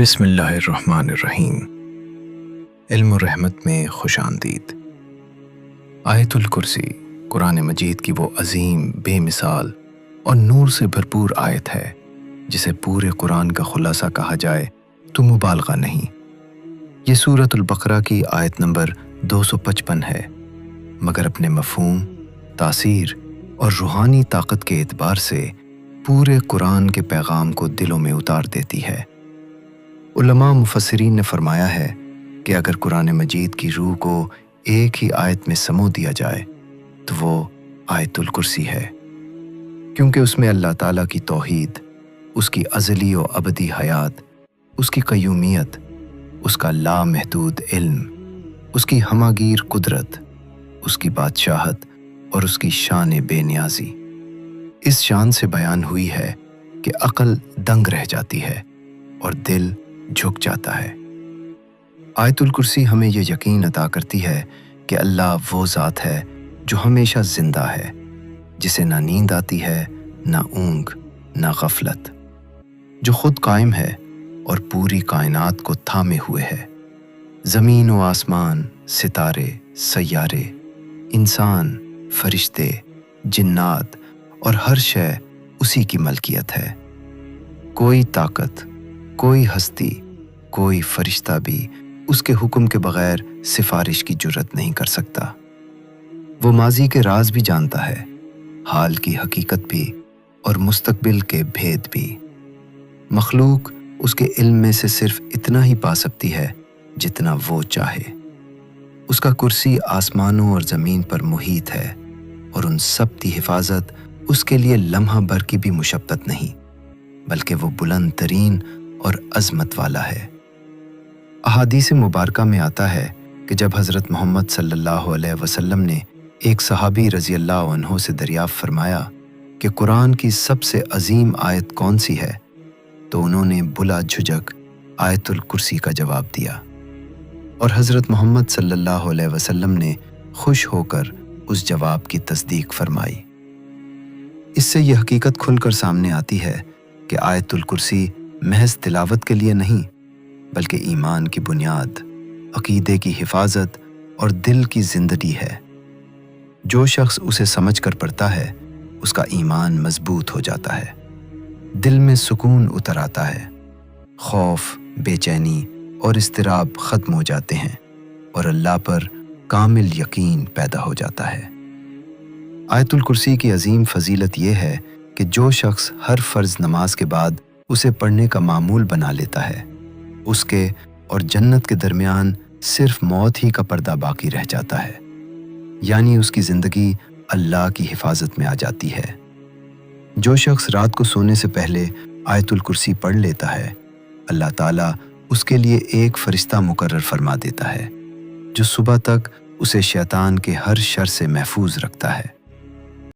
بسم اللہ الرحمن الرحیم۔ علم و رحمت میں خوش آمدید۔ آیت الکرسی قرآن مجید کی وہ عظیم، بے مثال اور نور سے بھرپور آیت ہے جسے پورے قرآن کا خلاصہ کہا جائے تو مبالغہ نہیں۔ یہ سورۃ البقرہ کی آیت نمبر 255 ہے، مگر اپنے مفہوم، تاثیر اور روحانی طاقت کے اعتبار سے پورے قرآن کے پیغام کو دلوں میں اتار دیتی ہے۔ علماء مفسرین نے فرمایا ہے کہ اگر قرآن مجید کی روح کو ایک ہی آیت میں سمو دیا جائے تو وہ آیت الکرسی ہے، کیونکہ اس میں اللہ تعالیٰ کی توحید، اس کی ازلی و ابدی حیات، اس کی قیومیت، اس کا لامحدود علم، اس کی ہماگیر قدرت، اس کی بادشاہت اور اس کی شان بے نیازی اس شان سے بیان ہوئی ہے کہ عقل دنگ رہ جاتی ہے اور دل جھک جاتا ہے۔ آیت الکرسی ہمیں یہ یقین عطا کرتی ہے کہ اللہ وہ ذات ہے جو ہمیشہ زندہ ہے، جسے نہ نیند آتی ہے، نہ اونگ، نہ غفلت، جو خود قائم ہے اور پوری کائنات کو تھامے ہوئے ہے۔ زمین و آسمان، ستارے، سیارے، انسان، فرشتے، جنات اور ہر شے اسی کی ملکیت ہے۔ کوئی طاقت، کوئی ہستی، کوئی فرشتہ بھی اس کے حکم کے بغیر سفارش کی جرت نہیں کر سکتا۔ وہ ماضی کے راز بھی جانتا ہے، حال کی حقیقت بھی اور مستقبل کے بھید بھی۔ مخلوق اس کے علم میں سے صرف اتنا ہی پا سکتی ہے جتنا وہ چاہے۔ اس کا کرسی آسمانوں اور زمین پر محیط ہے اور ان سب کی حفاظت اس کے لیے لمحہ بھر کی بھی مشقت نہیں، بلکہ وہ بلند ترین اور عظمت والا ہے۔ احادیث مبارکہ میں آتا ہے کہ جب حضرت محمد صلی اللہ علیہ وسلم نے ایک صحابی رضی اللہ عنہ سے دریافت فرمایا کہ قرآن کی سب سے عظیم آیت کون سی ہے، تو انہوں نے بلا جھجک آیت الکرسی کا جواب دیا، اور حضرت محمد صلی اللہ علیہ وسلم نے خوش ہو کر اس جواب کی تصدیق فرمائی۔ اس سے یہ حقیقت کھل کر سامنے آتی ہے کہ آیت الکرسی محض تلاوت کے لیے نہیں، بلکہ ایمان کی بنیاد، عقیدے کی حفاظت اور دل کی زندگی ہے۔ جو شخص اسے سمجھ کر پڑھتا ہے، اس کا ایمان مضبوط ہو جاتا ہے، دل میں سکون اتر آتا ہے، خوف، بے چینی اور اضطراب ختم ہو جاتے ہیں اور اللہ پر کامل یقین پیدا ہو جاتا ہے۔ آیت الکرسی کی عظیم فضیلت یہ ہے کہ جو شخص ہر فرض نماز کے بعد اسے پڑھنے کا معمول بنا لیتا ہے، اس کے اور جنت کے درمیان صرف موت ہی کا پردہ باقی رہ جاتا ہے، یعنی اس کی زندگی اللہ کی حفاظت میں آ جاتی ہے۔ جو شخص رات کو سونے سے پہلے آیت الکرسی پڑھ لیتا ہے، اللہ تعالیٰ اس کے لیے ایک فرشتہ مقرر فرما دیتا ہے جو صبح تک اسے شیطان کے ہر شر سے محفوظ رکھتا ہے۔